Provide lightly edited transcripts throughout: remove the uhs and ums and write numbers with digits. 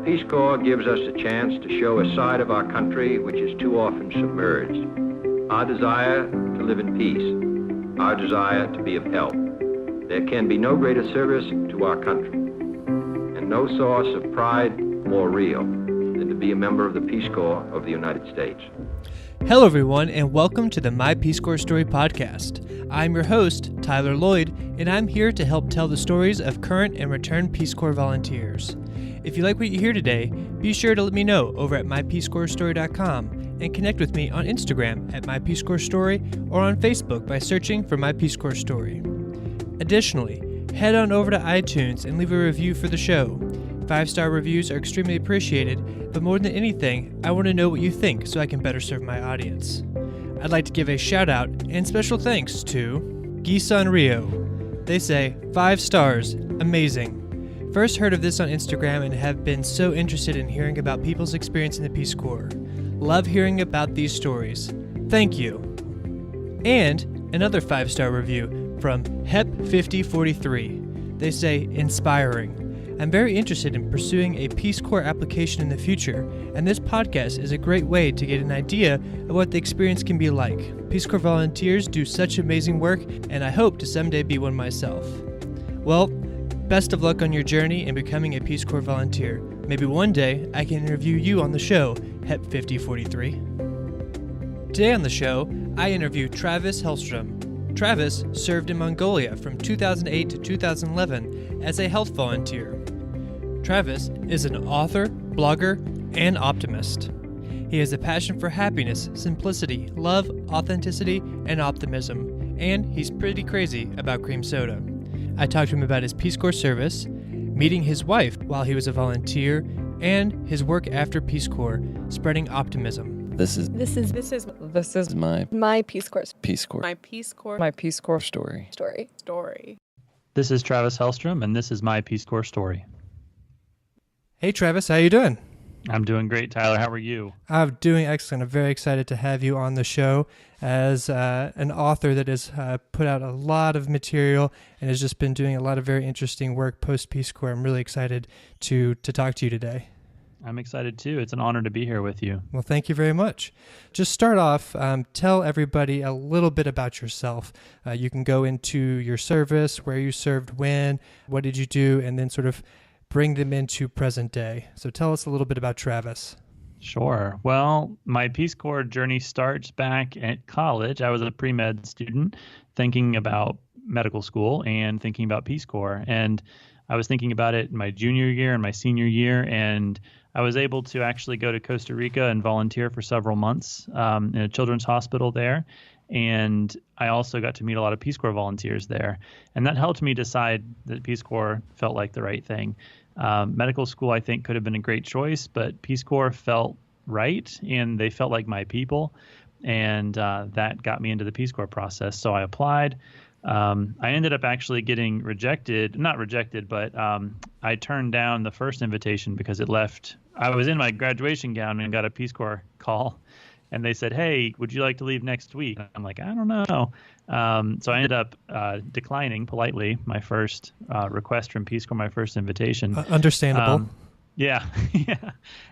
Peace Corps gives us a chance to show a side of our country which is too often submerged. Our desire to live in peace, our desire to be of help. There can be no greater service to our country, and no source of pride more real than to be a member of the Peace Corps of the United States. Hello everyone, and welcome to the My Peace Corps Story podcast. I'm your host, Tyler Lloyd, and I'm here to help tell the stories of current and returned Peace Corps volunteers. If you like what you hear today, be sure to let me know over at mypeacecorpsstory.com and connect with me on Instagram at My Peace Corps Story or on Facebook by searching for My Peace Corps Story. Additionally, head on over to iTunes and leave a review for the show. 5-star reviews are extremely appreciated, but more than anything, I want to know what you think so I can better serve my audience. I'd like to give a shout out and special thanks to Gisan Rio. They say, 5 stars, amazing. First heard of this on Instagram and have been so interested in hearing about people's experience in the Peace Corps. Love hearing about these stories. Thank you. And another 5-star review from HEP5043. They say, inspiring. I'm very interested in pursuing a Peace Corps application in the future, and this podcast is a great way to get an idea of what the experience can be like. Peace Corps volunteers do such amazing work, and I hope to someday be one myself. Well, best of luck on your journey in becoming a Peace Corps volunteer. Maybe one day I can interview you on the show, HEP5043. Today on the show, I interview Travis Hellstrom. Travis served in Mongolia from 2008 to 2011 as a health volunteer. Travis is an author, blogger, and optimist. He has a passion for happiness, simplicity, love, authenticity, and optimism, and he's pretty crazy about cream soda. I talked to him about his Peace Corps service, meeting his wife while he was a volunteer, and his work after Peace Corps, spreading optimism. This is my Peace Corps. Peace Corps. My Peace Corps. My Peace Corps story. This is Travis Hellstrom, and this is my Peace Corps story. Hey Travis, how you doing? I'm doing great, Tyler. How are you? I'm doing excellent. I'm very excited to have you on the show as an author that has put out a lot of material and has just been doing a lot of very interesting work post-Peace Corps. I'm really excited to talk to you today. I'm excited too. It's an honor to be here with you. Well, thank you very much. Just start off, tell everybody a little bit about yourself. You can go into your service, where you served, when, what did you do, and then sort of bring them into present day. So tell us a little bit about Travis. Sure. Well, my Peace Corps journey starts back at college. I was a pre-med student thinking about medical school and thinking about Peace Corps. And I was thinking about it in my junior year and my senior year, and I was able to actually go to Costa Rica and volunteer for several months in a children's hospital there. And I also got to meet a lot of Peace Corps volunteers there. And that helped me decide that Peace Corps felt like the right thing. Medical school, I think, could have been a great choice, but Peace Corps felt right, and they felt like my people. And that got me into the Peace Corps process. So I applied. I ended up actually getting not rejected, but I turned down the first invitation because it left. I was in my graduation gown and got a Peace Corps call, and they said, "Hey, would you like to leave next week?" I'm like, "I don't know." So I ended up declining politely my first request from Peace Corps, my first invitation. Understandable. Yeah.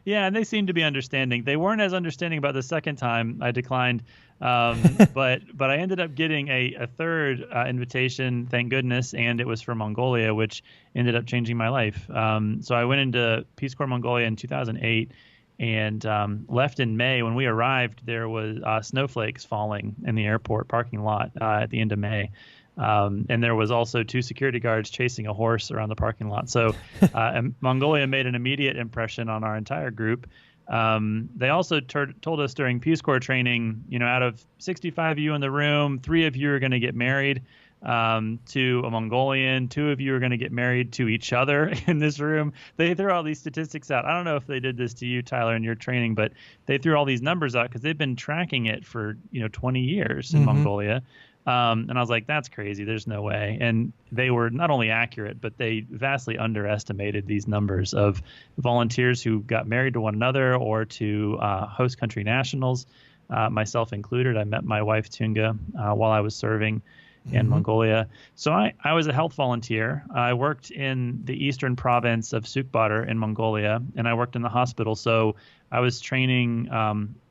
And they seemed to be understanding. They weren't as understanding about the second time I declined, but I ended up getting a third invitation, thank goodness, and it was for Mongolia, which ended up changing my life. So I went into Peace Corps Mongolia in 2008 and left in May. When we arrived, there was snowflakes falling in the airport parking lot at the end of May. And there was also 2 security guards chasing a horse around the parking lot. So Mongolia made an immediate impression on our entire group. They also told us during Peace Corps training, out of 65 of you in the room, 3 of you are going to get married to a Mongolian. 2 of you are going to get married to each other in this room. They threw all these statistics out. I don't know if they did this to you, Tyler, in your training, but they threw all these numbers out because they've been tracking it for 20 years in Mongolia. And I was like, that's crazy. There's no way. And they were not only accurate, but they vastly underestimated these numbers of volunteers who got married to one another or to host country nationals, myself included. I met my wife, Tunga, while I was serving. in Mongolia. So I was a health volunteer. I worked in the eastern province of Sukbatar in Mongolia, and I worked in the hospital. So I was training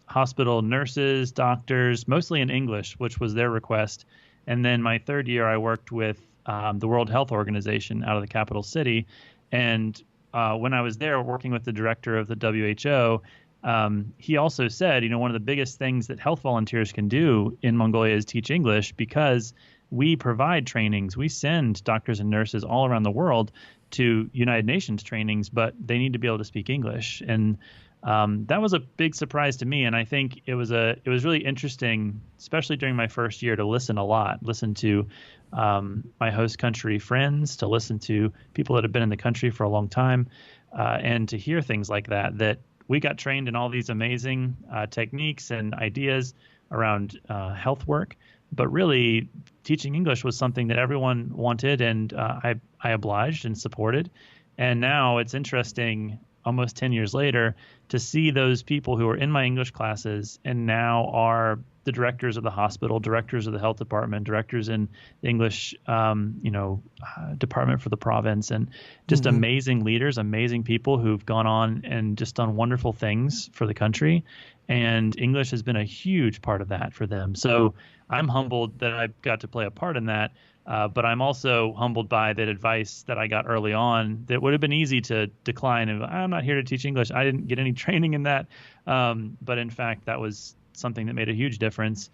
hospital nurses, doctors, mostly in English, which was their request. And then my third year, I worked with the World Health Organization out of the capital city. And when I was there working with the director of the WHO, he also said, one of the biggest things that health volunteers can do in Mongolia is teach English, because we provide trainings. We send doctors and nurses all around the world to United Nations trainings, but they need to be able to speak English. And that was a big surprise to me. And I think it was really interesting, especially during my first year, to listen a lot, listen to my host country friends, to listen to people that have been in the country for a long time, and to hear things like that we got trained in all these amazing techniques and ideas around health work. But really, teaching English was something that everyone wanted, and I obliged and supported. And now it's interesting, almost 10 years later, to see those people who are in my English classes and now are the directors of the hospital, directors of the health department, directors in the English, department for the province, and just amazing leaders, amazing people who've gone on and just done wonderful things for the country. And English has been a huge part of that for them. So I'm humbled that I got to play a part in that. But I'm also humbled by that advice that I got early on that would have been easy to decline. And I'm not here to teach English. I didn't get any training in that. But in fact, that was something that made a huge difference.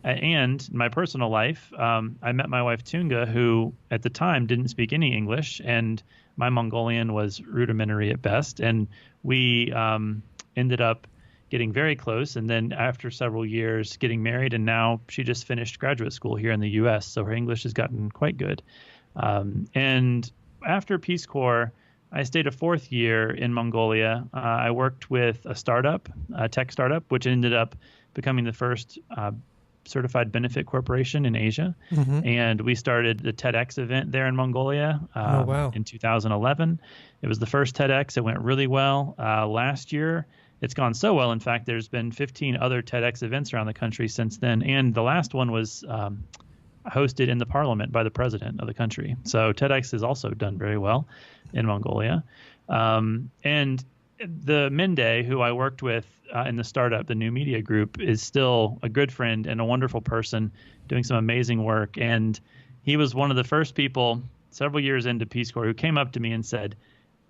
And in my personal life, I met my wife Tunga, who at the time didn't speak any English, and my Mongolian was rudimentary at best. And we ended up getting very close, and then after several years getting married, and now she just finished graduate school here in the U.S., so her English has gotten quite good. And after Peace Corps, I stayed a fourth year in Mongolia. I worked with a tech startup, which ended up becoming the first certified benefit corporation in Asia. And we started the TEDx event there in Mongolia in 2011. It was the first TEDx. It went really well. Last year, it's gone so well. In fact, there's been 15 other TEDx events around the country since then. And the last one was hosted in the parliament by the president of the country. So TEDx has also done very well in Mongolia. And the Mende, who I worked with in the startup, the New Media Group, is still a good friend and a wonderful person doing some amazing work. And he was one of the first people several years into Peace Corps who came up to me and said,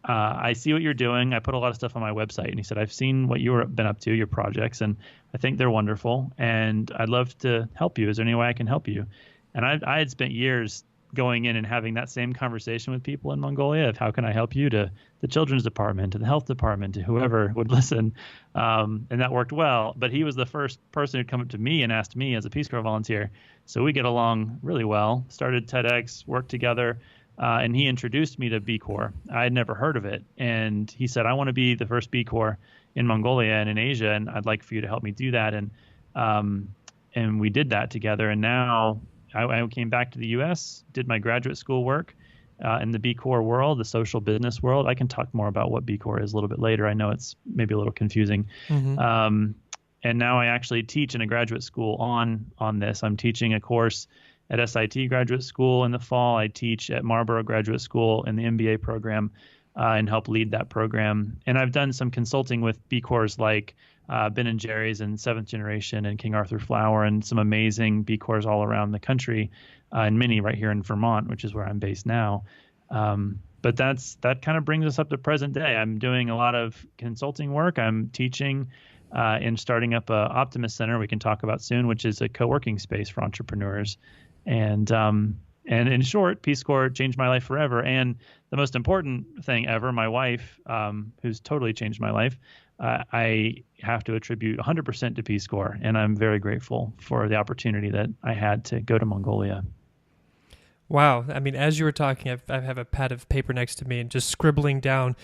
I see what you're doing. I put a lot of stuff on my website. And he said, I've seen what you've been up to, your projects, and I think they're wonderful. And I'd love to help you. Is there any way I can help you? And I had spent years going in and having that same conversation with people in Mongolia of how can I help you, to the children's department, to the health department, to whoever would listen. And that worked well. But he was the first person who'd come up to me and asked me as a Peace Corps volunteer. So we get along really well, started TEDx, worked together. And he introduced me to B Corps. I had never heard of it. And he said, I want to be the first B Corps in Mongolia and in Asia, and I'd like for you to help me do that. And we did that together. And now I came back to the U.S., did my graduate school work in the B Corps world, the social business world. I can talk more about what B Corps is a little bit later. I know it's maybe a little confusing. And now I actually teach in a graduate school on this. I'm teaching a course at SIT graduate school in the fall. I teach at Marlborough Graduate School in the MBA program and help lead that program. And I've done some consulting with B Corps like Ben & Jerry's and Seventh Generation and King Arthur Flour and some amazing B Corps all around the country, and many right here in Vermont, which is where I'm based now. But that kind of brings us up to present day. I'm doing a lot of consulting work. I'm teaching and starting up a Optimist Center we can talk about soon, which is a co-working space for entrepreneurs. And in short, Peace Corps changed my life forever. And the most important thing ever, my wife, who's totally changed my life, I have to attribute 100% to Peace Corps. And I'm very grateful for the opportunity that I had to go to Mongolia. Wow. I mean, as you were talking, I have a pad of paper next to me and just scribbling down,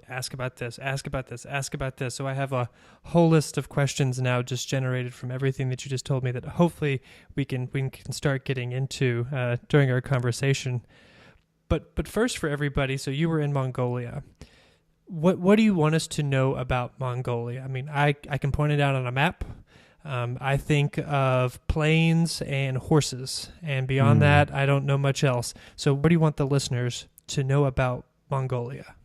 ask about this, ask about this, ask about this. So I have a whole list of questions now just generated from everything that you just told me that hopefully we can start getting into during our conversation. But first for everybody, so you were in Mongolia. What do you want us to know about Mongolia? I mean, I can point it out on a map. I think of planes and horses, and beyond that, I don't know much else. So what do you want the listeners to know about Mongolia?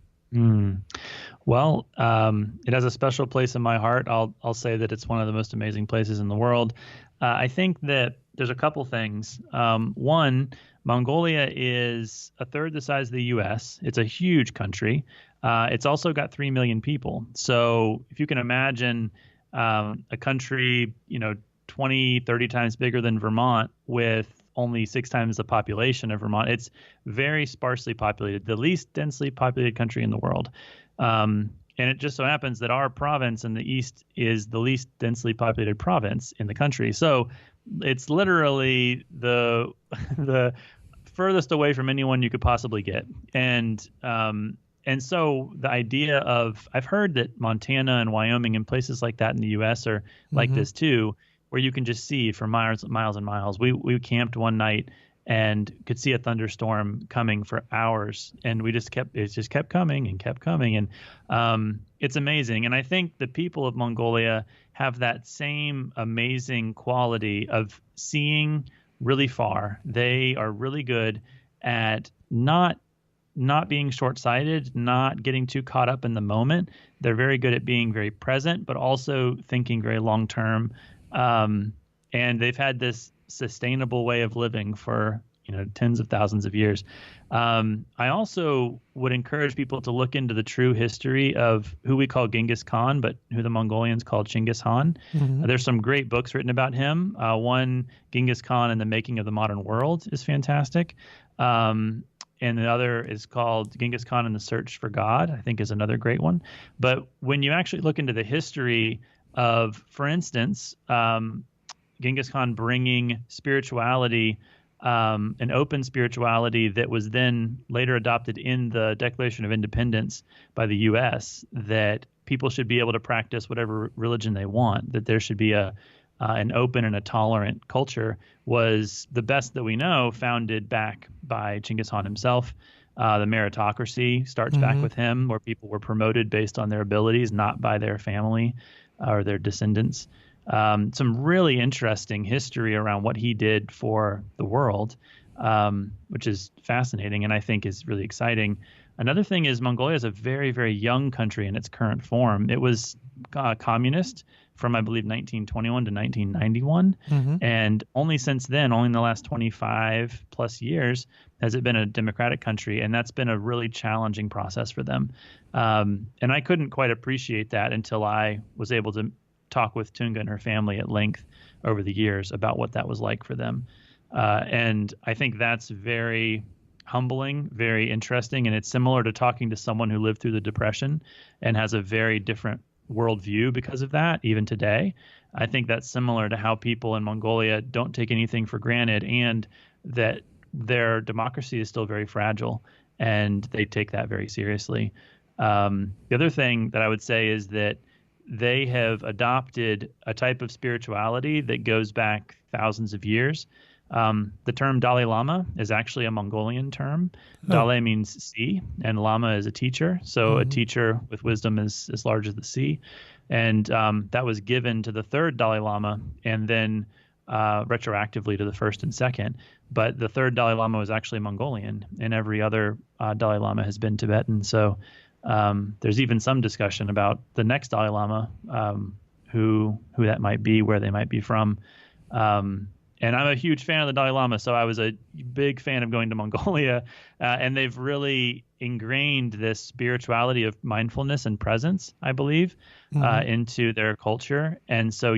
Well, it has a special place in my heart. I'll say that it's one of the most amazing places in the world. I think that there's a couple things. One, Mongolia is a third the size of the U.S. It's a huge country. It's also got 3 million people. So if you can imagine a country, 20, 30 times bigger than Vermont with only 6 times the population of Vermont, it's very sparsely populated, the least densely populated country in the world. And it just so happens that our province in the east is the least densely populated province in the country. So it's literally the furthest away from anyone you could possibly get. And so the idea of, I've heard that Montana and Wyoming and places like that in the U.S. are like this too, where you can just see for miles and miles. We camped one night and could see a thunderstorm coming for hours, and it just kept coming and kept coming. And it's amazing. And I think the people of Mongolia have that same amazing quality of seeing really far. They are really good at not being short-sighted, not getting too caught up in the moment. They're very good at being very present, but also thinking very long-term. And they've had this sustainable way of living for, tens of thousands of years. I also would encourage people to look into the true history of who we call Genghis Khan, but who the Mongolians called Chinggis Khan. There's some great books written about him. One, Genghis Khan and the Making of the Modern World, is fantastic. And the other is called Genghis Khan and the Search for God, I think is another great one. But when you actually look into the history of, for instance, Genghis Khan bringing spirituality, an open spirituality that was then later adopted in the Declaration of Independence by the U.S., that people should be able to practice whatever religion they want, that there should be an open and a tolerant culture, was the best that we know founded back by Chinggis Khan himself. The meritocracy starts back with him, where people were promoted based on their abilities, not by their family or their descendants. Some really interesting history around what he did for the world, which is fascinating and I think is really exciting. Another thing is Mongolia is a very, very young country in its current form. It was communist from, I believe, 1921 to 1991. And only since then, only in the last 25 plus years, has it been a democratic country. And that's been a really challenging process for them. And I couldn't quite appreciate that until I was able to talk with Tunga and her family at length over the years about what that was like for them. And I think that's very humbling, very interesting. And it's similar to talking to someone who lived through the Depression and has a very different worldview because of that, even today. I think that's similar to how people in Mongolia don't take anything for granted, and that their democracy is still very fragile, and they take that very seriously. The other thing that I would say is that they have adopted a type of spirituality that goes back thousands of years. The term Dalai Lama is actually a Mongolian term. Dalai means sea, and Lama is a teacher. So a teacher with wisdom is as large as the sea. And that was given to the third Dalai Lama, and then retroactively to the first and second. But the third Dalai Lama was actually Mongolian, and every other Dalai Lama has been Tibetan. So there's even some discussion about the next Dalai Lama, who that might be, where they might be from. And I'm a huge fan of the Dalai Lama, so I was a big fan of going to Mongolia. And they've really ingrained this spirituality of mindfulness and presence, I believe, into their culture. And so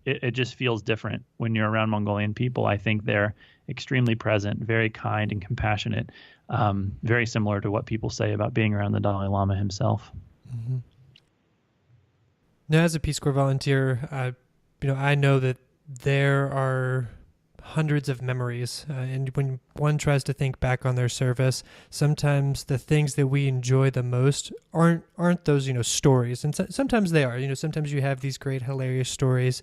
it just feels different when you're around Mongolian people. I think they're extremely present, very kind and compassionate, very similar to what people say about being around the Dalai Lama himself. Now, as a Peace Corps volunteer, I know that there are hundreds of memories, and when one tries to think back on their service, sometimes the things that we enjoy the most aren't those stories, and sometimes they are. Sometimes you have these great hilarious stories,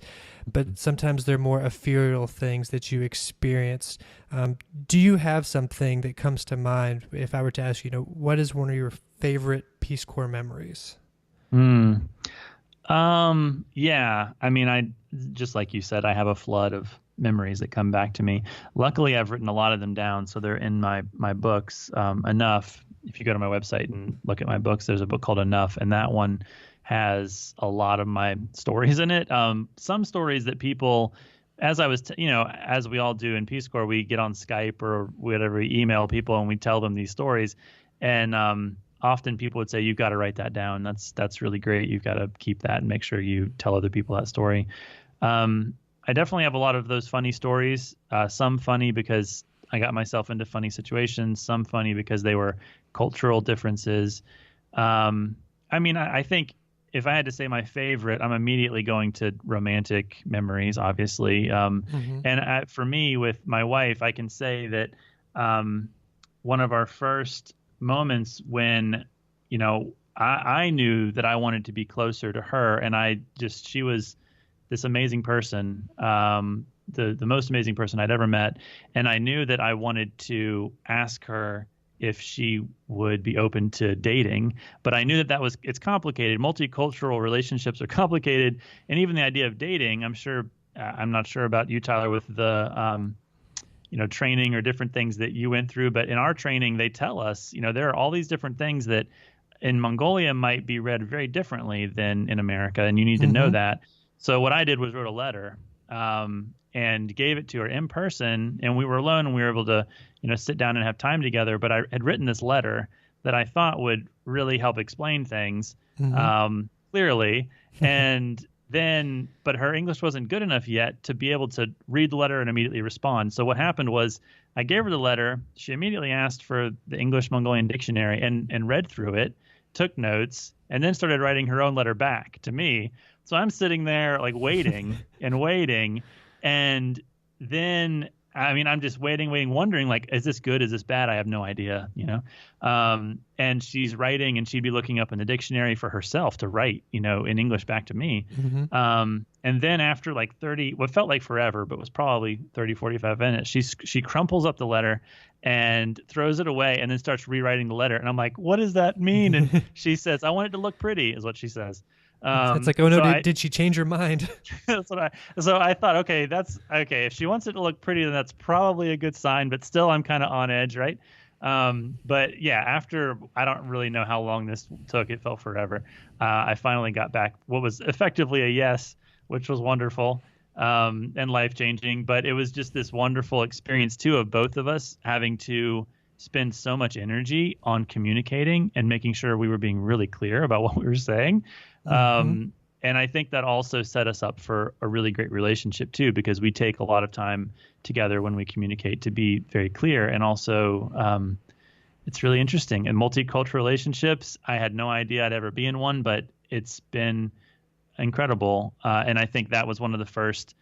but sometimes they're more ethereal things that you experienced. Do you have something that comes to mind if I were to ask you, what is one of your favorite Peace Corps memories? Yeah. I mean, just like you said, I have a flood of memories that come back to me. Luckily, I've written a lot of them down, so they're in my books. Enough. If you go to my website and look at my books, there's a book called Enough, and that one has a lot of my stories in it. Some stories that people, as I was, as we all do in Peace Corps, we get on Skype or whatever, we email people and we tell them these stories, and often people would say, you've got to write that down. That's really great. You've got to keep that and make sure you tell other people that story. I definitely have a lot of those funny stories. Some funny because I got myself into funny situations. Some funny because they were cultural differences. I mean, I think if I had to say my favorite, I'm immediately going to romantic memories, obviously. And for me, with my wife, I can say that one of our first moments when, I knew that I wanted to be closer to her, and she was this amazing person, the most amazing person I'd ever met. And I knew that I wanted to ask her if she would be open to dating, but I knew that it's complicated. Multicultural relationships are complicated. And even the idea of dating, I'm not sure about you, Tyler, with the, training or different things that you went through. But in our training, they tell us, there are all these different things that in Mongolia might be read very differently than in America. And you need to know that. So what I did was wrote a letter and gave it to her in person. And we were alone and we were able to, sit down and have time together. But I had written this letter that I thought would really help explain things clearly. And then, but her English wasn't good enough yet to be able to read the letter and immediately respond. So what happened was I gave her the letter. She immediately asked for the English Mongolian dictionary and read through it, took notes, and then started writing her own letter back to me. So I'm sitting there like waiting and waiting. And then, I mean, I'm just waiting, wondering like, is this good? Is this bad? I have no idea, and she's writing and she'd be looking up in the dictionary for herself to write, in English back to me. And then after like 30, what felt like forever, but was probably 30, 45 minutes, she crumples up the letter and throws it away and then starts rewriting the letter. And I'm like, what does that mean? And she says, I want it to look pretty is what she says. It's like, oh no, did she change her mind? So I thought, okay, that's okay. If she wants it to look pretty, then that's probably a good sign, but still I'm kind of on edge. Right. But yeah, after, I don't really know how long this took. It felt forever. I finally got back what was effectively a yes, which was wonderful, and life-changing, but it was just this wonderful experience too, of both of us having to spend so much energy on communicating and making sure we were being really clear about what we were saying. And I think that also set us up for a really great relationship too, because we take a lot of time together when we communicate to be very clear. And also, it's really interesting. In multicultural relationships, I had no idea I'd ever be in one, but it's been incredible. And I think that was one of the first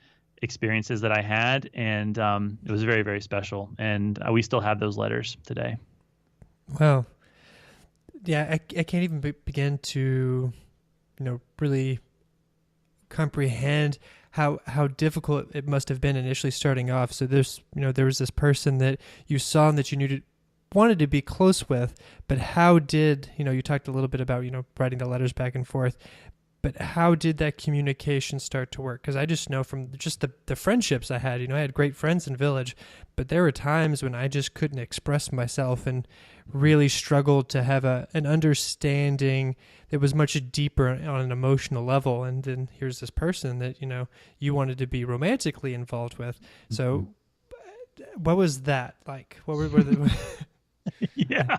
experiences that I had. And it was very, very special. And we still have those letters today. Wow. Yeah, I can't even begin to really comprehend how difficult it must have been initially starting off. So there was this person that you saw and that you wanted to be close with, but how did, you talked a little bit about, writing the letters back and forth, but how did that communication start to work? Because I just know from just the friendships I had, I had great friends in Village, but there were times when I just couldn't express myself and really struggled to have an understanding that was much deeper on an emotional level. And then here's this person that, you wanted to be romantically involved with. So what was that like? What were the... Yeah.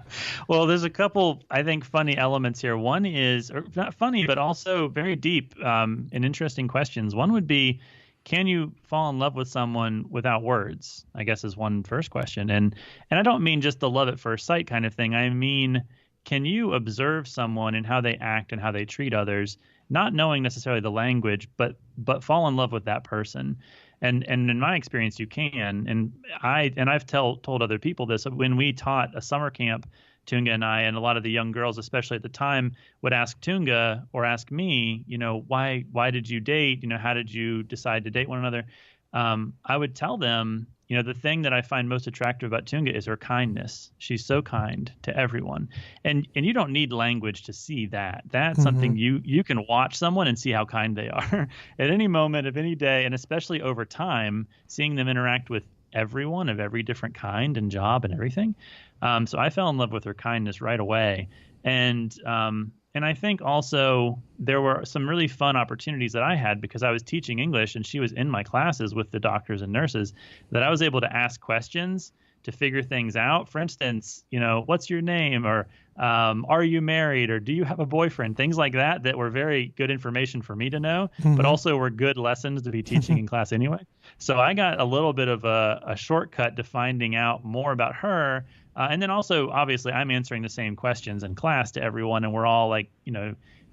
Well, there's a couple, I think, funny elements here. One is, or not funny, but also very deep and interesting questions. One would be, can you fall in love with someone without words? I guess is one first question. And I don't mean just the love at first sight kind of thing. I mean, can you observe someone and how they act and how they treat others, not knowing necessarily the language, but fall in love with that person? And in my experience, you can. And I've told other people this. When we taught a summer camp, Tunga and I, and a lot of the young girls, especially at the time, would ask Tunga or ask me, why did you date? How did you decide to date one another? I would tell them, the thing that I find most attractive about Tunga is her kindness. She's so kind to everyone. And you don't need language to see that. That's something you can watch someone and see how kind they are at any moment of any day, and especially over time, seeing them interact with everyone of every different kind and job and everything. So I fell in love with her kindness right away. And I think also there were some really fun opportunities that I had because I was teaching English and she was in my classes with the doctors and nurses, that I was able to ask questions to figure things out. For instance, what's your name? Or are you married? Or do you have a boyfriend? Things like that were very good information for me to know, but also were good lessons to be teaching in class anyway. So I got a little bit of a shortcut to finding out more about her. And then also, obviously, I'm answering the same questions in class to everyone, and we're all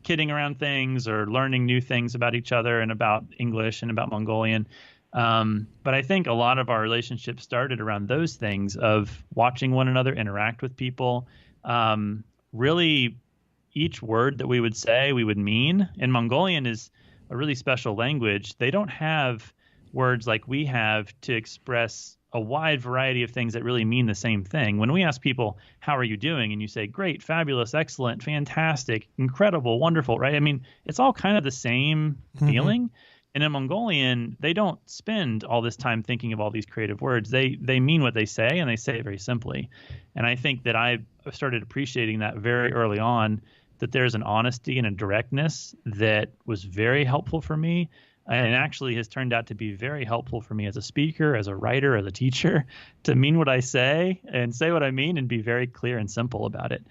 kidding around things or learning new things about each other and about English and about Mongolian. But I think a lot of our relationships started around those things of watching one another interact with people. Really, each word that we would say, we would mean. And Mongolian is a really special language. They don't have words like we have to express a wide variety of things that really mean the same thing. When we ask people, how are you doing? And you say, great, fabulous, excellent, fantastic, incredible, wonderful, right? I mean, it's all kind of the same feeling. And in Mongolian, they don't spend all this time thinking of all these creative words. They mean what they say, and they say it very simply. And I think that I started appreciating that very early on, that there's an honesty and a directness that was very helpful for me, and actually has turned out to be very helpful for me as a speaker, as a writer, as a teacher, to mean what I say and say what I mean and be very clear and simple about it.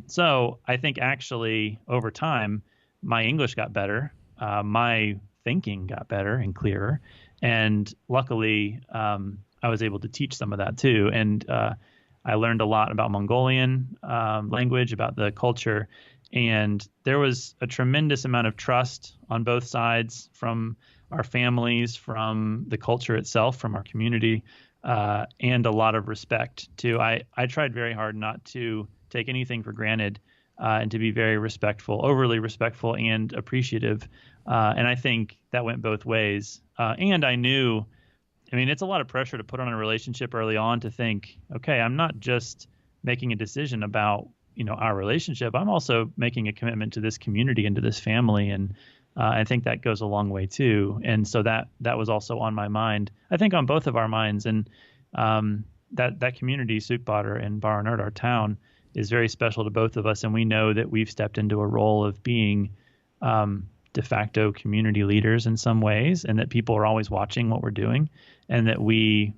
So I think actually over time, my English got better. My thinking got better and clearer. And luckily, I was able to teach some of that too. And I learned a lot about Mongolian language, about the culture. And there was a tremendous amount of trust on both sides, from our families, from the culture itself, from our community, and a lot of respect too. I tried very hard not to take anything for granted, and to be very respectful, overly respectful and appreciative. And I think that went both ways. And I knew, it's a lot of pressure to put on a relationship early on to think, okay, I'm not just making a decision about our relationship. I'm also making a commitment to this community and to this family. And I think that goes a long way too. And so that was also on my mind, I think on both of our minds. And that community, Sukbader and Baranerd, our town, is very special to both of us. And we know that we've stepped into a role of being de facto community leaders in some ways, and that people are always watching what we're doing, and that we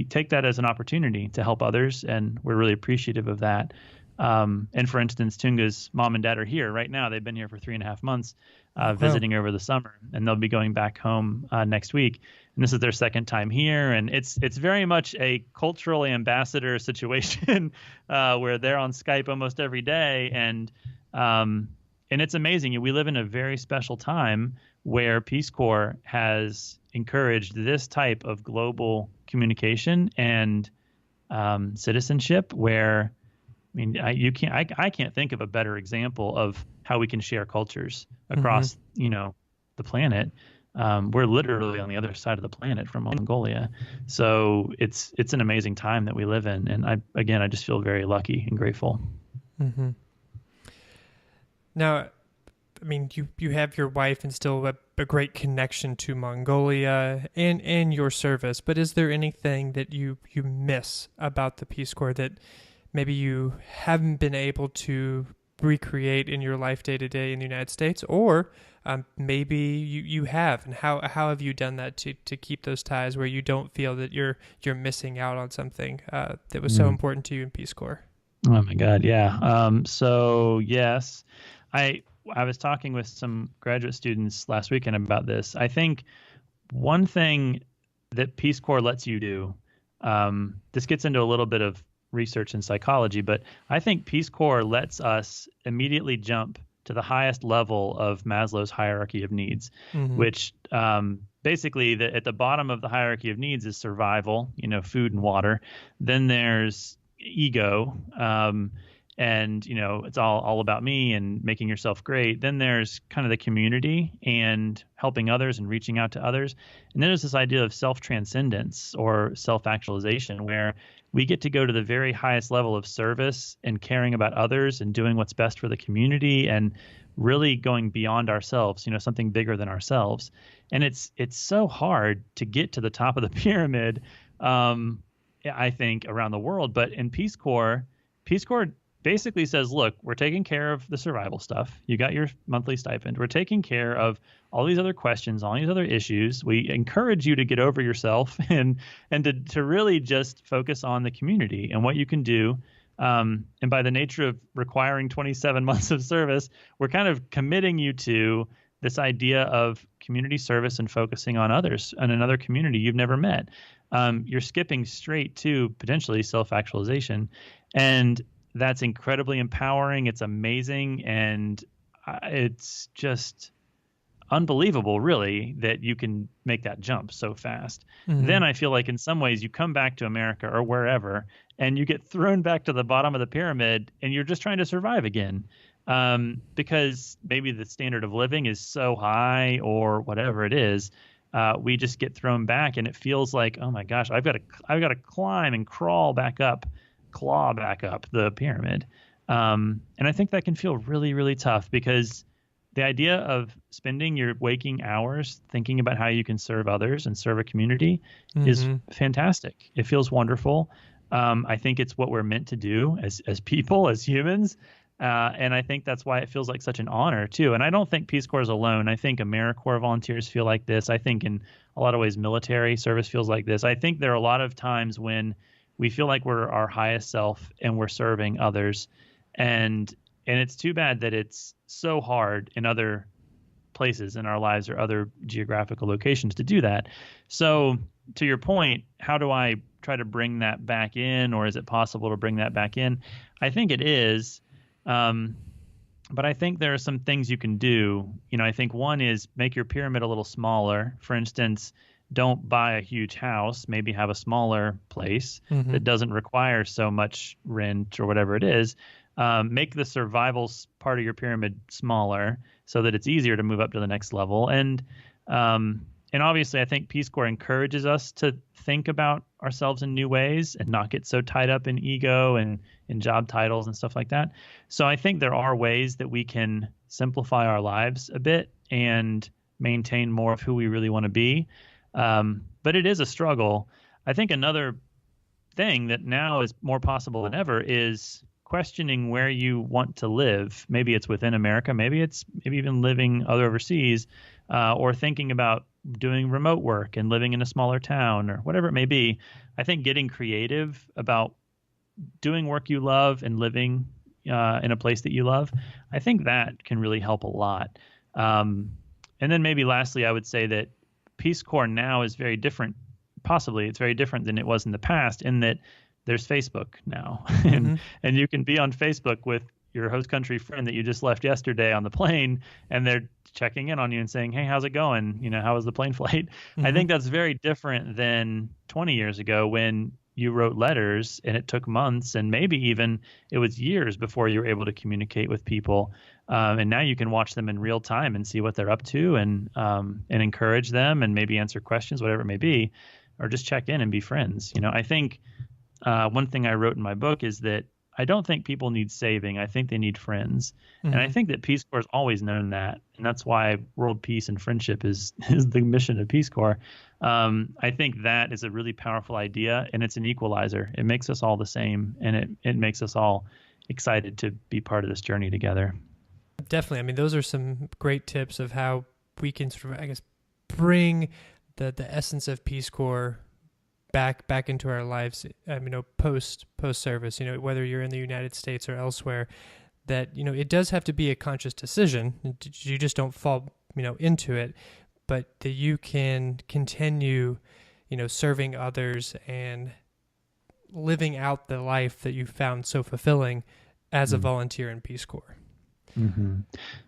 take that as an opportunity to help others. And we're really appreciative of that. And for instance, Tunga's mom and dad are here right now. They've been here for 3.5 months, visiting over the summer, and they'll be going back home next week. And this is their second time here. And it's very much a cultural ambassador situation where they're on Skype almost every day. And it's amazing. We live in a very special time where Peace Corps has encouraged this type of global communication and citizenship where, I can't think of a better example of how we can share cultures across, the planet. We're literally on the other side of the planet from Mongolia. So it's an amazing time that we live in. And I just feel very lucky and grateful. Mm-hmm. Now, you have your wife and still a great connection to Mongolia and your service, but is there anything that you miss about the Peace Corps that maybe you haven't been able to recreate in your life day to day in the United States, or maybe you have, and how have you done that to keep those ties where you don't feel that you're missing out on something that was so important to you in Peace Corps? Oh my God, yeah. So yes, I was talking with some graduate students last weekend about this. I think one thing that Peace Corps lets you do, this gets into a little bit of research in psychology, but I think Peace Corps lets us immediately jump to the highest level of Maslow's hierarchy of needs, which basically at the bottom of the hierarchy of needs is survival, food and water. Then there's ego, and it's all about me and making yourself great. Then there's kind of the community and helping others and reaching out to others. And then there's this idea of self-transcendence or self-actualization, where we get to go to the very highest level of service and caring about others and doing what's best for the community and really going beyond ourselves, something bigger than ourselves. And it's so hard to get to the top of the pyramid, I think, around the world. But in Peace Corps basically says, look, we're taking care of the survival stuff. You got your monthly stipend. We're taking care of all these other questions, all these other issues. We encourage you to get over yourself and to really just focus on the community and what you can do. And by the nature of requiring 27 months of service, we're kind of committing you to this idea of community service and focusing on others and another community you've never met. You're skipping straight to potentially self-actualization. And that's incredibly empowering. It's amazing. And it's just unbelievable, really, that you can make that jump so fast. Mm-hmm. Then I feel like in some ways you come back to America or wherever and you get thrown back to the bottom of the pyramid and you're just trying to survive again. Because maybe the standard of living is so high or whatever it is, we just get thrown back and it feels like, oh my gosh, I've got to climb and claw back up the pyramid. And I think that can feel really, really tough, because the idea of spending your waking hours thinking about how you can serve others and serve a community is fantastic. It feels wonderful. I think it's what we're meant to do as people, as humans. And I think that's why it feels like such an honor, too. And I don't think Peace Corps is alone. I think AmeriCorps volunteers feel like this. I think in a lot of ways military service feels like this. I think there are a lot of times when we feel like we're our highest self and we're serving others. And it's too bad that it's so hard in other places in our lives or other geographical locations to do that. So to your point, how do I try to bring that back in, or is it possible to bring that back in? I think it is. But I think there are some things you can do. I think one is make your pyramid a little smaller. For instance, don't buy a huge house, maybe have a smaller place that doesn't require so much rent or whatever it is. Make the survival part of your pyramid smaller so that it's easier to move up to the next level. And obviously, I think Peace Corps encourages us to think about ourselves in new ways and not get so tied up in ego and in job titles and stuff like that. So I think there are ways that we can simplify our lives a bit and maintain more of who we really want to be. But it is a struggle. I think another thing that now is more possible than ever is questioning where you want to live. Maybe it's within America, maybe even living overseas, or thinking about doing remote work and living in a smaller town or whatever it may be. I think getting creative about doing work you love and living in a place that you love, I think that can really help a lot. And then maybe lastly, I would say that Peace Corps now is very different. Possibly it's very different than it was in the past, in that there's Facebook now, and you can be on Facebook with your host country friend that you just left yesterday on the plane, and they're checking in on you and saying, hey, how's it going? How was the plane flight? I think that's very different than 20 years ago when you wrote letters and it took months and maybe even it was years before you were able to communicate with people. And now you can watch them in real time and see what they're up to and encourage them and maybe answer questions, whatever it may be, or just check in and be friends. I think one thing I wrote in my book is that I don't think people need saving. I think they need friends. And I think that Peace Corps has always known that. And that's why world peace and friendship is the mission of Peace Corps. I think that is a really powerful idea, and it's an equalizer. It makes us all the same, and it makes us all excited to be part of this journey together. Definitely. I mean, those are some great tips of how we can sort of, I guess, bring the essence of Peace Corps back into our lives, post service, whether you're in the United States or elsewhere, that, it does have to be a conscious decision. You just don't fall, into it, but that you can continue, serving others and living out the life that you found so fulfilling as a volunteer in Peace Corps.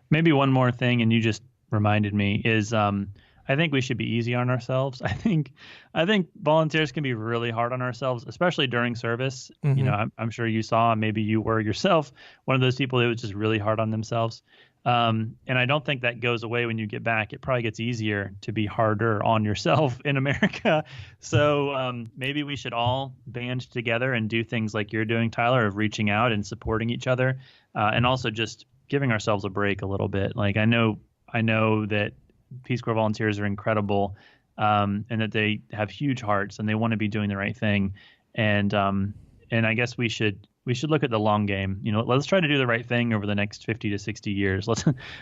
Maybe one more thing, and you just reminded me, is I I think we should be easy on ourselves. I think volunteers can be really hard on ourselves, especially during service. Mm-hmm. You know, I'm sure you saw, maybe you were yourself, one of those people who was just really hard on themselves. And I don't think that goes away when you get back. It probably gets easier to be harder on yourself in America. So maybe we should all band together and do things like you're doing, Tyler, of reaching out and supporting each other, and also just giving ourselves a break a little bit. Like I know that Peace Corps volunteers are incredible, and that they have huge hearts and they want to be doing the right thing. And I guess we should look at the long game. You know, let's try to do the right thing over the next 50 to 60 years.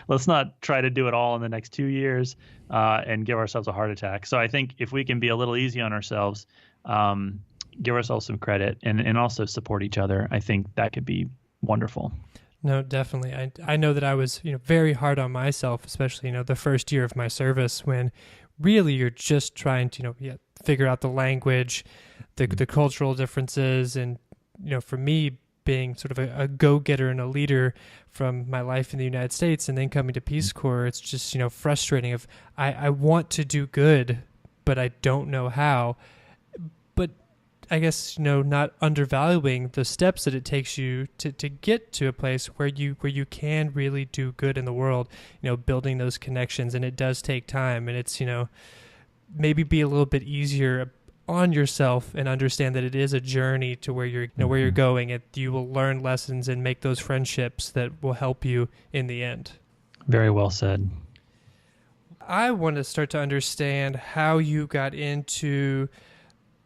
Let's not try to do it all in the next 2 years and give ourselves a heart attack. So I think if we can be a little easy on ourselves, give ourselves some credit and also support each other, I think that could be wonderful. No, definitely. I know that I was, very hard on myself, especially, the first year of my service, when really you're just trying to, figure out the language, the cultural differences. And, for me, being sort of a go-getter and a leader from my life in the United States and then coming to Peace Corps, it's just, frustrating of I want to do good, but I don't know how. But I guess, not undervaluing the steps that it takes you to get to a place where you can really do good in the world, building those connections. And it does take time, and it's, maybe be a little bit easier on yourself and understand that it is a journey to where you're, where you're going, and you will learn lessons and make those friendships that will help you in the end. Very well said. I want to start to understand how you got into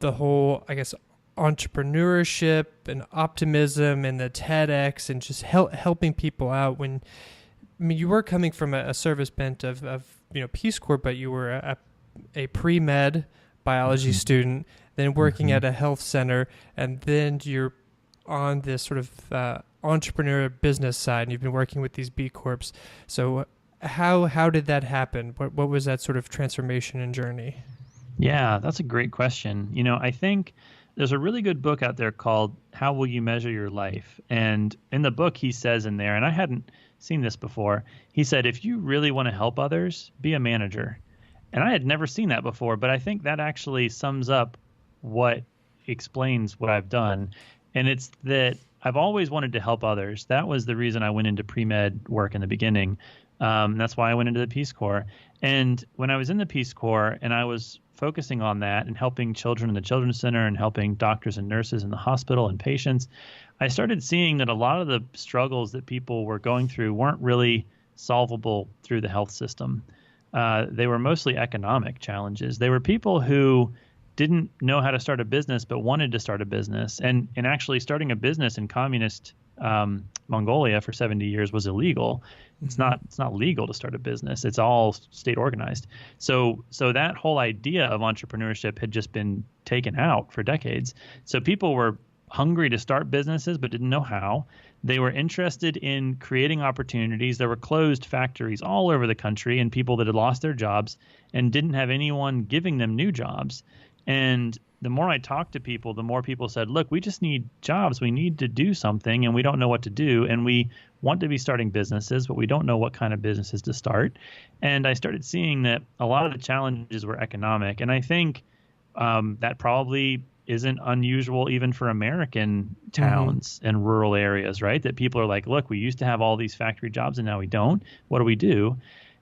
the whole, I guess, entrepreneurship and optimism and the TEDx and just helping people out. When, you were coming from a service bent of Peace Corps, but you were a pre-med biology student, then working at a health center, and then you're on this sort of entrepreneur business side, and you've been working with these B Corps. So how did that happen? What was that sort of transformation and journey? Yeah, that's a great question. I think there's a really good book out there called How Will You Measure Your Life? And in the book, he says in there, and I hadn't seen this before, he said, if you really want to help others, be a manager. And I had never seen that before, but I think that actually sums up what explains what I've done. And it's that I've always wanted to help others. That was the reason I went into pre-med work in the beginning. That's why I went into the Peace Corps. And when I was in the Peace Corps and I was focusing on that and helping children in the Children's Center and helping doctors and nurses in the hospital and patients, I started seeing that a lot of the struggles that people were going through weren't really solvable through the health system. They were mostly economic challenges. They were people who didn't know how to start a business but wanted to start a business. And actually starting a business in communist Mongolia for 70 years was illegal. It's not legal to start a business. It's all state organized. So that whole idea of entrepreneurship had just been taken out for decades. So people were hungry to start businesses but didn't know how. They were interested in creating opportunities. There were closed factories all over the country and people that had lost their jobs and didn't have anyone giving them new jobs. And the more I talked to people, the more people said, look, we just need jobs. We need to do something and we don't know what to do. And we want to be starting businesses, but we don't know what kind of businesses to start. And I started seeing that a lot of the challenges were economic. And I think that probably isn't unusual even for American towns and rural areas, right? That people are like, look, we used to have all these factory jobs and now we don't. What do we do?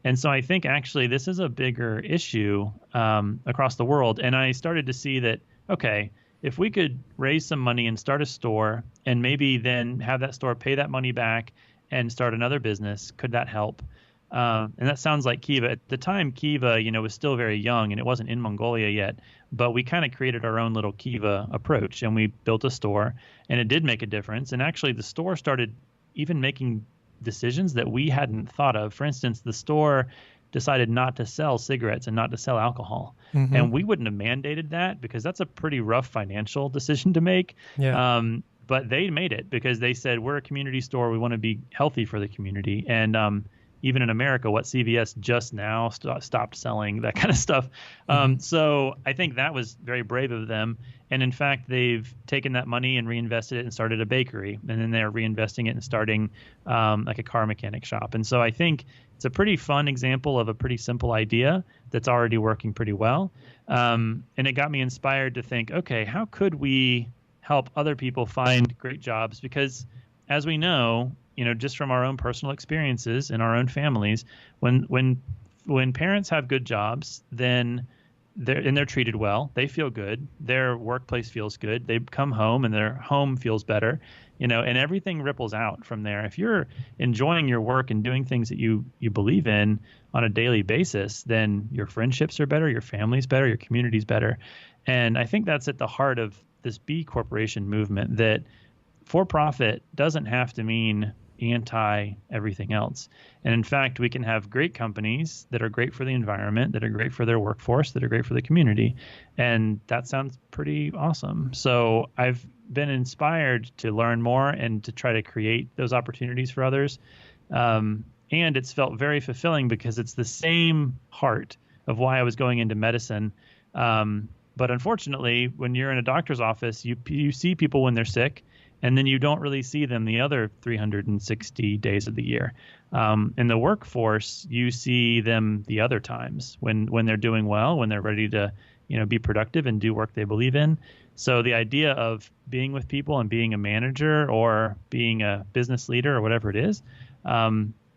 And so I think actually this is a bigger issue across the world. And I started to see that, okay, if we could raise some money and start a store and maybe then have that store pay that money back and start another business, could that help? And that sounds like Kiva. At the time, Kiva, was still very young and it wasn't in Mongolia yet, but we kind of created our own little Kiva approach and we built a store and it did make a difference. And actually the store started even making decisions that we hadn't thought of. For instance, the store decided not to sell cigarettes and not to sell alcohol. And we wouldn't have mandated that because that's a pretty rough financial decision to make. Yeah. But they made it because they said, we're a community store. We want to be healthy for the community. And even in America, what CVS just now stopped selling, that kind of stuff. So I think that was very brave of them. And in fact, they've taken that money and reinvested it and started a bakery. And then they're reinvesting it and starting like a car mechanic shop. And so I think it's a pretty fun example of a pretty simple idea that's already working pretty well. And it got me inspired to think, okay, how could we help other people find great jobs? Because as we know, just from our own personal experiences in our own families, when parents have good jobs, then they're treated well, they feel good, their workplace feels good, they come home and their home feels better, and everything ripples out from there. If you're enjoying your work and doing things that you believe in on a daily basis, then your friendships are better, your family's better, your community's better. And I think that's at the heart of this B corporation movement, that for-profit doesn't have to mean anti everything else. And in fact, we can have great companies that are great for the environment, that are great for their workforce, that are great for the community. And that sounds pretty awesome. So I've been inspired to learn more and to try to create those opportunities for others. And it's felt very fulfilling because it's the same heart of why I was going into medicine. But unfortunately, when you're in a doctor's office, you see people when they're sick, and then you don't really see them the other 360 days of the year. In the workforce, you see them the other times when they're doing well, when they're ready to be productive and do work they believe in. So the idea of being with people and being a manager or being a business leader or whatever it is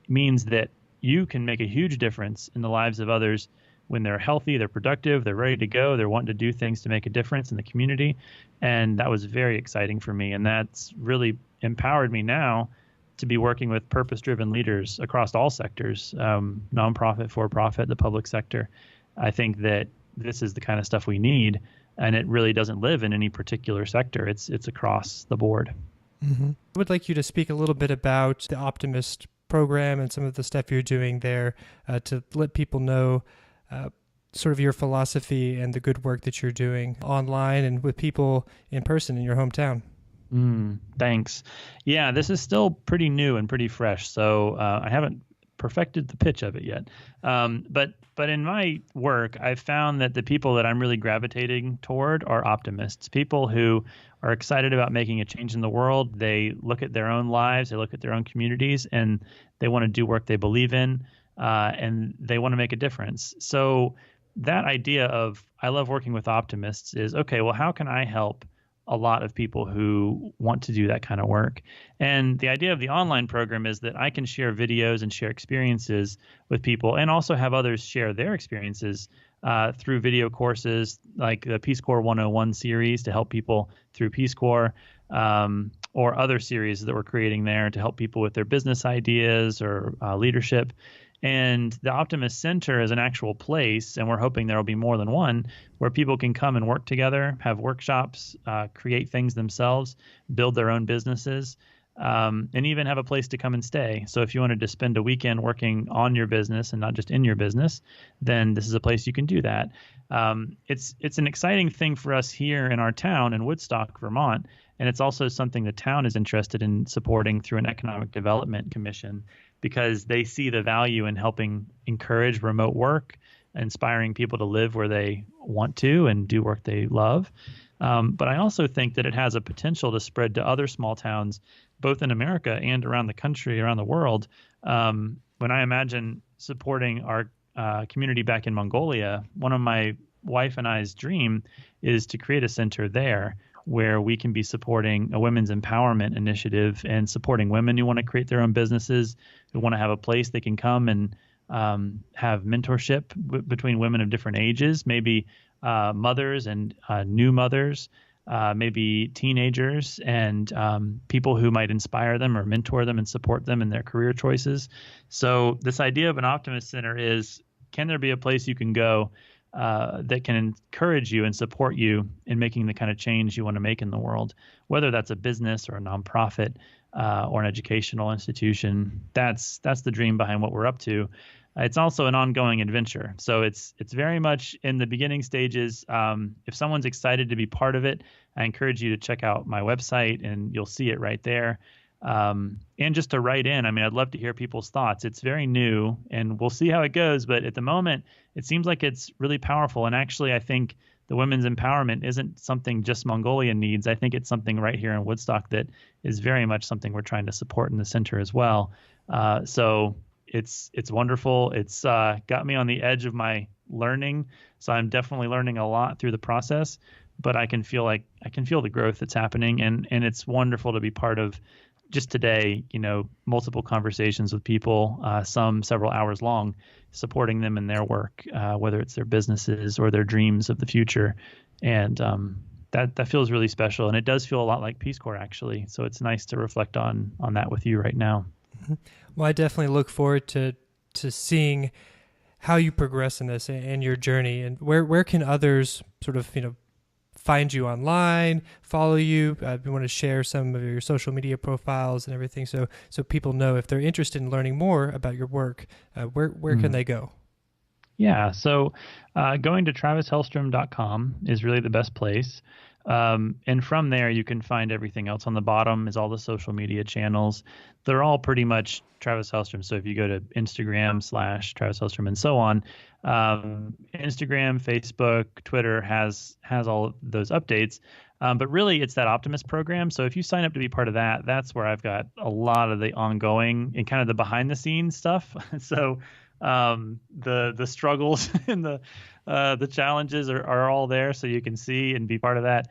means that you can make a huge difference in the lives of others when they're healthy, they're productive, they're ready to go, they're wanting to do things to make a difference in the community. And that was very exciting for me. And that's really empowered me now to be working with purpose-driven leaders across all sectors, nonprofit, for-profit, the public sector. I think that this is the kind of stuff we need, and it really doesn't live in any particular sector. It's across the board. I would like you to speak a little bit about the Optimist program and some of the stuff you're doing there to let people know sort of your philosophy and the good work that you're doing online and with people in person in your hometown. Thanks. Yeah, this is still pretty new and pretty fresh, so I haven't perfected the pitch of it yet. But in my work, I've found that the people that I'm really gravitating toward are optimists, people who are excited about making a change in the world. They look at their own lives, they look at their own communities, and they want to do work they believe in. And they want to make a difference. So that idea of I love working with optimists is, okay, well, how can I help a lot of people who want to do that kind of work? And the idea of the online program is that I can share videos and share experiences with people and also have others share their experiences through video courses like the Peace Corps 101 series to help people through Peace Corps, or other series that we're creating there to help people with their business ideas or leadership. And the Optimist Center is an actual place, and we're hoping there will be more than one, where people can come and work together, have workshops, create things themselves, build their own businesses, and even have a place to come and stay. So if you wanted to spend a weekend working on your business and not just in your business, then this is a place you can do that. It's an exciting thing for us here in our town in Woodstock, Vermont, and it's also something the town is interested in supporting through an economic development commission, because they see the value in helping encourage remote work, inspiring people to live where they want to and do work they love. But I also think that it has a potential to spread to other small towns, both in America and around the country, around the world. When I imagine supporting our community back in Mongolia, one of my wife and I's dream is to create a center there where we can be supporting a women's empowerment initiative and supporting women who want to create their own businesses, who want to have a place they can come and have mentorship between women of different ages, maybe mothers and new mothers, maybe teenagers and people who might inspire them or mentor them and support them in their career choices. So this idea of an Optimist Center is, can there be a place you can go that can encourage you and support you in making the kind of change you want to make in the world, whether that's a business or a nonprofit or an educational institution. That's the dream behind what we're up to. It's also an ongoing adventure. So it's very much in the beginning stages. If someone's excited to be part of it, I encourage you to check out my website and you'll see it right there. and just to write in. I mean, I'd love to hear people's thoughts. It's very new, and we'll see how it goes. But at the moment, it seems like it's really powerful. And actually, I think the women's empowerment isn't something just Mongolia needs. I think it's something right here in Woodstock that is very much something we're trying to support in the center as well. So it's wonderful. It's got me on the edge of my learning. So I'm definitely learning a lot through the process, but I can feel the growth that's happening, and it's wonderful to be part of. Just today, multiple conversations with people, some several hours long, supporting them in their work, whether it's their businesses or their dreams of the future. And that feels really special. And it does feel a lot like Peace Corps, actually. So it's nice to reflect on that with you right now. Well, I definitely look forward to seeing how you progress in this and your journey. And where can others sort of, find you online, follow you? You want to share some of your social media profiles and everything, so people know if they're interested in learning more about your work, where can they go? Yeah, so going to TravisHellstrom.com is really the best place. And from there, you can find everything else. On the bottom is all the social media channels. They're all pretty much Travis Hellstrom. So if you go to Instagram / Travis Hellstrom and so on, Instagram, Facebook, Twitter has all of those updates. But really, it's that Optimist program. So if you sign up to be part of that, that's where I've got a lot of the ongoing and kind of the behind the scenes stuff. So the struggles and the challenges are all there, so you can see and be part of that.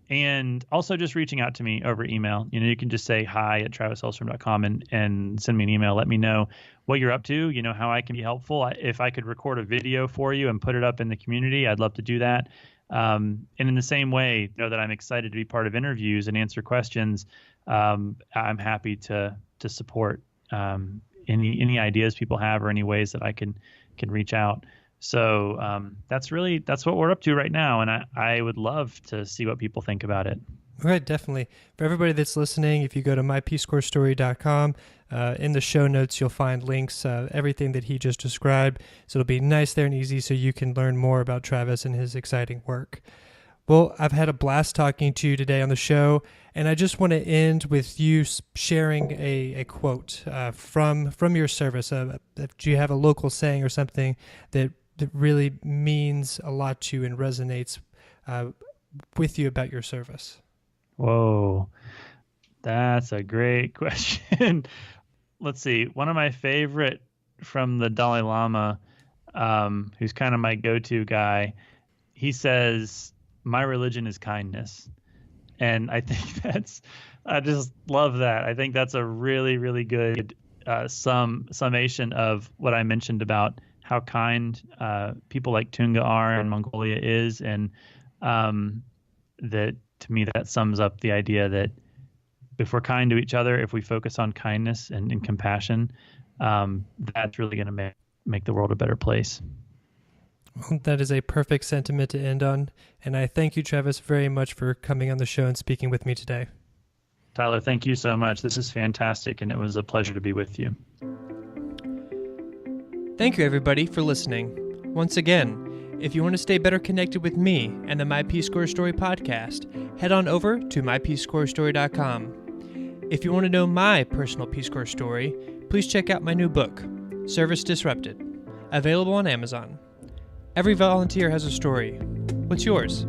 And also just reaching out to me over email. You can just say hi at TravisHellstrom.com and send me an email. Let me know what you're up to, how I can be helpful. If I could record a video for you and put it up in the community, I'd love to do that. And in the same way, know that I'm excited to be part of interviews and answer questions. I'm happy to support any ideas people have or any ways that I can reach out. So that's what we're up to right now, and I would love to see what people think about it. Right, definitely. For everybody that's listening, if you go to mypeacecorpsstory.com, in the show notes you'll find links, everything that he just described. So it'll be nice there and easy so you can learn more about Travis and his exciting work. Well, I've had a blast talking to you today on the show, and I just want to end with you sharing a quote from your service. Do you have a local saying or something that really means a lot to you and resonates with you about your service? Whoa, that's a great question. Let's see. One of my favorite from the Dalai Lama, who's kind of my go-to guy, he says, "My religion is kindness." And I think I just love that. I think that's a really, really good summation of what I mentioned about how kind people like Tunga are and Mongolia is. And that, to me, that sums up the idea that if we're kind to each other, if we focus on kindness and compassion, that's really going to make the world a better place. Well, that is a perfect sentiment to end on, and I thank you, Travis, very much for coming on the show and speaking with me today. Tyler, thank you so much. This is fantastic, and it was a pleasure to be with you. Thank you, everybody, for listening. Once again, if you want to stay better connected with me and the My Peace Corps Story podcast, head on over to mypeacecorpsstory.com. If you want to know my personal Peace Corps story, please check out my new book, Service Disrupted, available on Amazon. Every volunteer has a story. What's yours?